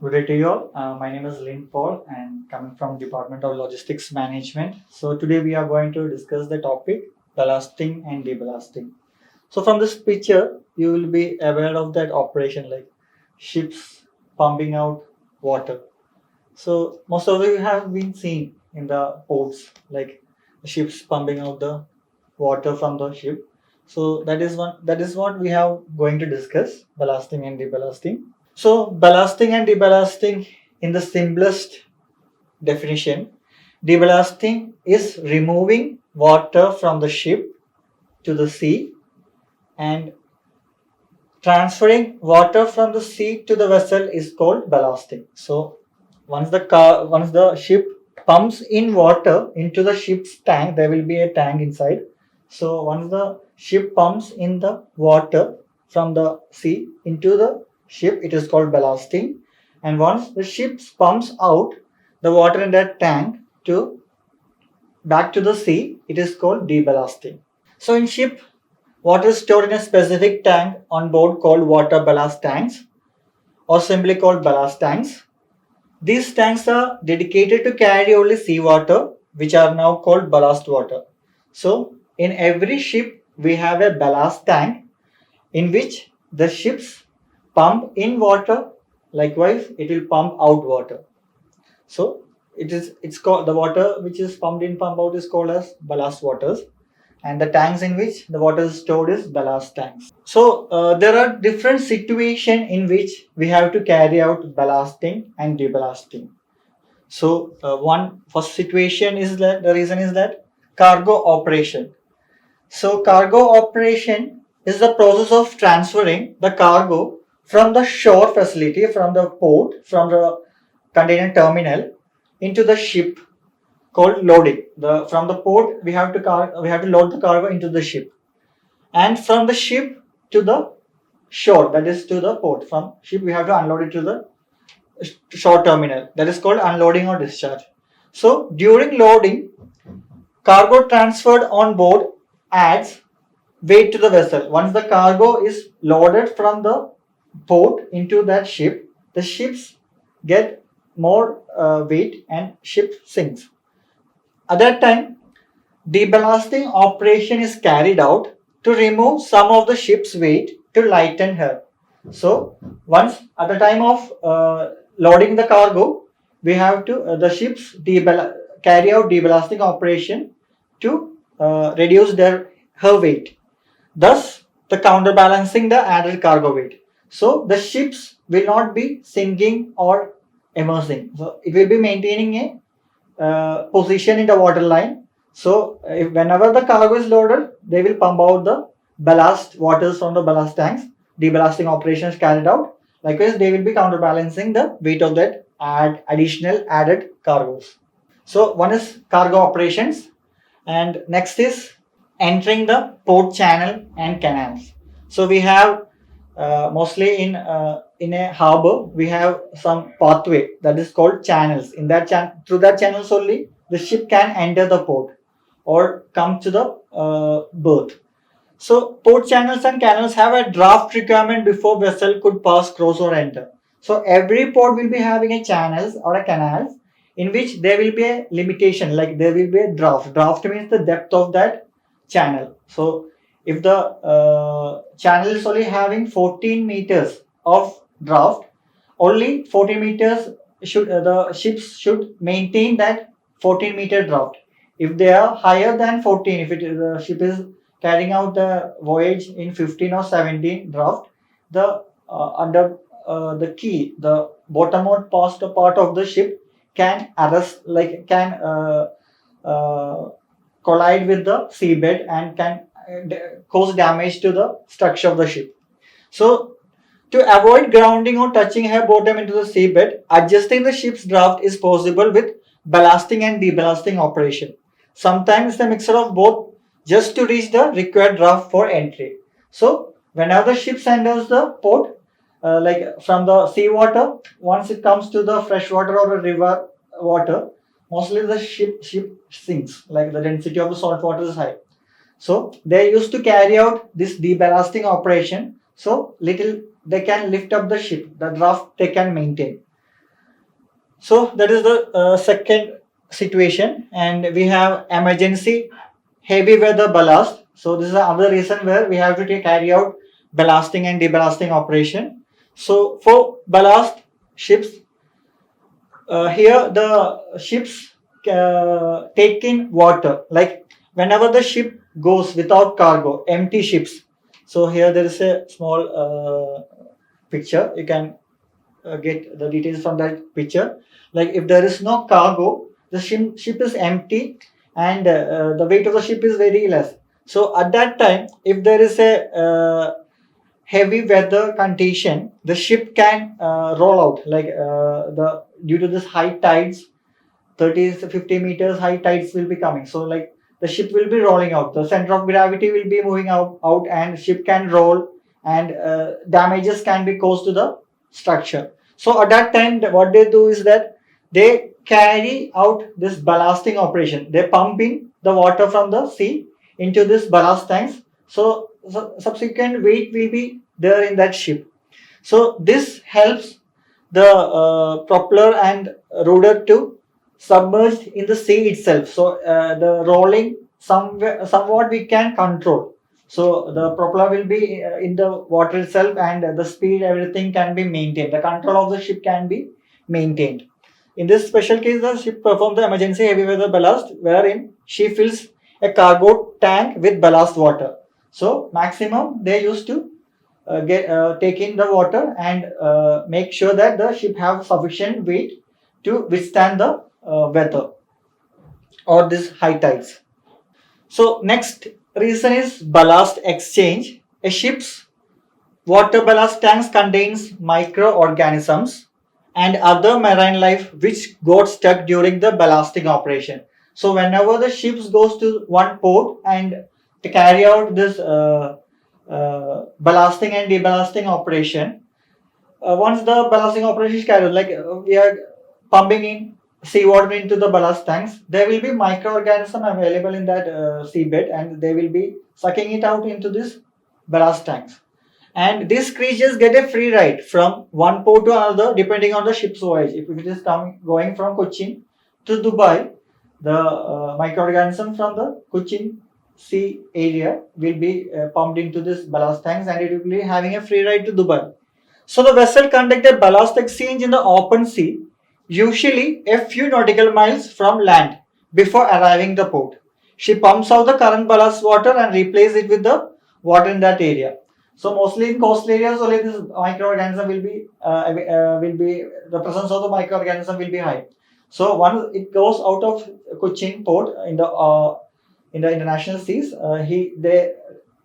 Good day to you all. My name is Lynn and coming from Department of Logistics Management. So today we are going to discuss the topic ballasting and deballasting. So from this picture, you will be aware of that operation like ships pumping out water. So most of you have been seen in the ports like ships pumping out the water from the ship. So that is what we have going to discuss ballasting and deballasting. So, ballasting and deballasting in the simplest definition, deballasting is removing water from the ship to the sea and transferring water from the sea to the vessel is called ballasting. So, once the ship pumps in water into the ship's tank, there will be a tank inside. So, once the ship pumps in the water from the sea into the ship, it is called ballasting. And once the ship pumps out the water in that tank to back to the sea, it is called deballasting. So in ship, water is stored in a specific tank on board called water ballast tanks or simply called ballast tanks. These tanks are dedicated to carry only seawater, which are now called ballast water. So in every ship, we have a ballast tank in which the ships pump in water. Likewise, it will pump out water. So it's called the water which is pumped in, pump out is called as ballast waters, and the tanks in which the water is stored is ballast tanks. So there are different situations in which we have to carry out ballasting and deballasting. So one first situation is that the reason is that cargo operation. So cargo operation is the process of transferring the cargo from the shore facility, from the port, from the container terminal into the ship called loading. From the port we have to load the cargo into the ship, and from the ship to the shore, that is to the port. From ship we have to unload it to the shore terminal, that is called unloading or discharge. So during loading, cargo transferred on board adds weight to the vessel. Once the cargo is loaded from the port into that ship, the ships get more weight and ship sinks. At that time, deballasting operation is carried out to remove some of the ship's weight to lighten her. So once at the time of loading the cargo, we have to the ships carry out deballasting operation to reduce her weight, thus the counterbalancing the added cargo weight. So the ships will not be sinking or immersing. So it will be maintaining a position in the water line. So whenever the cargo is loaded, they will pump out the ballast waters from the ballast tanks. Deballasting operations carried out. Likewise, they will be counterbalancing the weight of that additional added cargoes. So one is cargo operations, and next is entering the port channel and canals. So we have mostly in a harbor we have some pathway that is called channels. In that through that channels only the ship can enter the port or come to the berth. So port channels and canals have a draft requirement before vessel could pass, cross or enter. So every port will be having a channels or a canals in which there will be a limitation, like there will be a draft. Draft means the depth of that channel. So if the channel is only having 14 meters of draft, only 14 meters should the ships should maintain that 14-meter draft. If they are higher than 14, if the ship is carrying out the voyage in 15 or 17 draft, the under the key, the bottommost part of the ship can collide with the seabed and can cause damage to the structure of the ship. So to avoid grounding or touching her bottom into the seabed, adjusting the ship's draft is possible with ballasting and deballasting operation. Sometimes the mixture of both just to reach the required draft for entry. So whenever the ship enters the port, like from the seawater, once it comes to the fresh water or a river water, mostly the ship sinks, like the density of the salt water is high. So they used to carry out this deballasting operation, so little they can lift up the ship, the draft they can maintain. So that is the second situation, and we have emergency heavy weather ballast. So this is another reason where we have to carry out ballasting and deballasting operation. So for ballast ships, here the ships take in water. Like whenever the ship goes without cargo, empty ships. So here there is a small picture. You can get the details from that picture. Like if there is no cargo, the ship is empty, and the weight of the ship is very less. So at that time, if there is a heavy weather condition, the ship can roll out. Like the due to this high tides, 30 to 50 meters high tides will be coming. So like the ship will be rolling out. The center of gravity will be moving out, and ship can roll, and damages can be caused to the structure. So at that time, what they do is that they carry out this ballasting operation. They pump in the water from the sea into this ballast tanks. So subsequent weight will be there in that ship. So this helps the propeller and rudder to submerged in the sea itself. So the rolling somewhat we can control. So the propeller will be in the water itself, and the speed, everything can be maintained. The control of the ship can be maintained. In this special case, the ship performs the emergency heavy weather ballast, wherein she fills a cargo tank with ballast water. So maximum they used to take in the water and make sure that the ship have sufficient weight to withstand the weather or this high tides. So next reason is ballast exchange. A ship's water ballast tanks contains microorganisms and other marine life which got stuck during the ballasting operation. So whenever the ships goes to one port and to carry out this ballasting and deballasting operation, once the ballasting operation is carried out, like we are pumping in seawater into the ballast tanks, there will be microorganism available in that seabed, and they will be sucking it out into this ballast tanks. And these creatures get a free ride from one port to another depending on the ship's voyage. If it is going from Cochin to Dubai, the microorganism from the Cochin sea area will be pumped into this ballast tanks, and it will be having a free ride to Dubai. So the vessel conducted ballast exchange in the open sea, usually a few nautical miles from land, before arriving the port. She pumps out the current ballast water and replaces it with the water in that area. So mostly in coastal areas, only this microorganism will be the presence of the microorganism will be high. So once it goes out of Cochin port in the international seas, they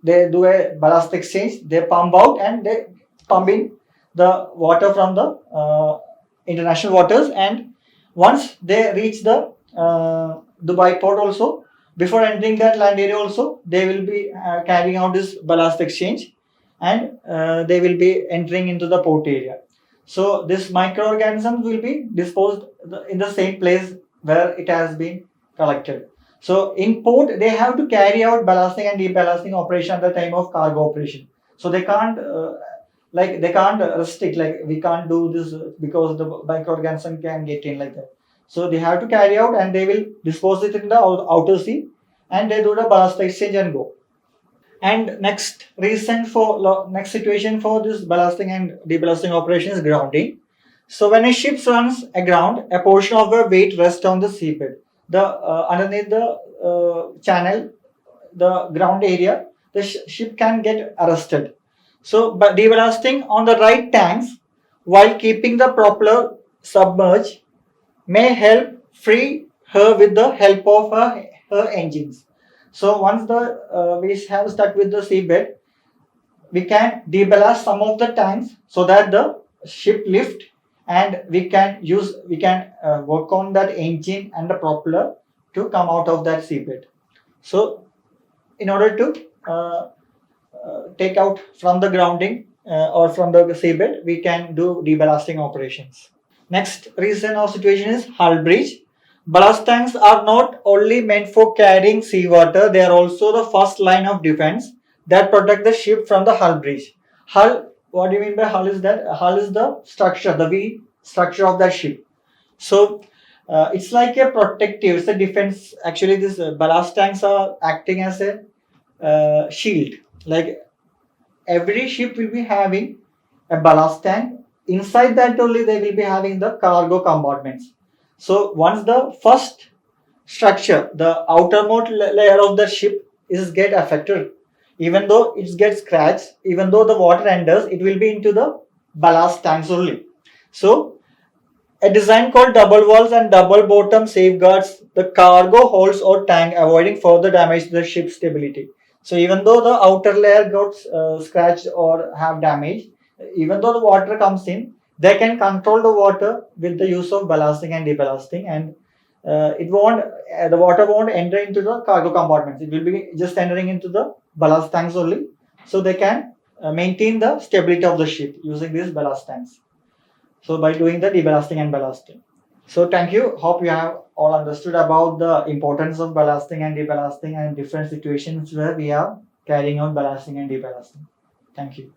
do a ballast exchange. They pump out and they pump in the water from the international waters, and once they reach the Dubai port also, before entering that land area also, they will be carrying out this ballast exchange, and they will be entering into the port area. So this microorganisms will be disposed in the same place where it has been collected. So in port, they have to carry out ballasting and deballasting operation at the time of cargo operation. So they can't they can't restrict, like we can't do this because the microorganism can get in like that. So they have to carry out, and they will dispose it in the outer sea, and they do the ballast exchange and go. And next situation for this ballasting and deballasting operation is grounding. So when a ship runs aground, a portion of the weight rests on the seabed. The underneath the channel, the ground area, the ship can get arrested. So by deballasting on the right tanks while keeping the propeller submerged may help free her with the help of her engines. So once the we have stuck with the seabed, we can deballast some of the tanks so that the ship lift, and we can work on that engine and the propeller to come out of that seabed. So in order to take out from the grounding or from the seabed, we can do deballasting operations. Next reason or situation is hull breach. Ballast tanks are not only meant for carrying seawater, they are also the first line of defense that protect the ship from the hull breach. Hull, what do you mean by hull is that? Hull is the structure, the V structure of that ship. So it's like a protective, it's a defense. Actually, these ballast tanks are acting as a shield. Like every ship will be having a ballast tank. Inside that only they will be having the cargo compartments. So once the first structure, the outermost layer of the ship is get affected, even though it gets scratched, even though the water enters, it will be into the ballast tanks only. So a design called double walls and double bottom safeguards the cargo holds or tank, avoiding further damage to the ship's stability. So even though the outer layer got scratched or have damage, even though the water comes in, they can control the water with the use of ballasting and deballasting, and the water won't enter into the cargo compartments. It will be just entering into the ballast tanks only. So they can maintain the stability of the ship using these ballast tanks. So by doing the deballasting and ballasting. So thank you. Hope you have all understood about the importance of ballasting and deballasting and different situations where we are carrying out ballasting and deballasting. Thank you.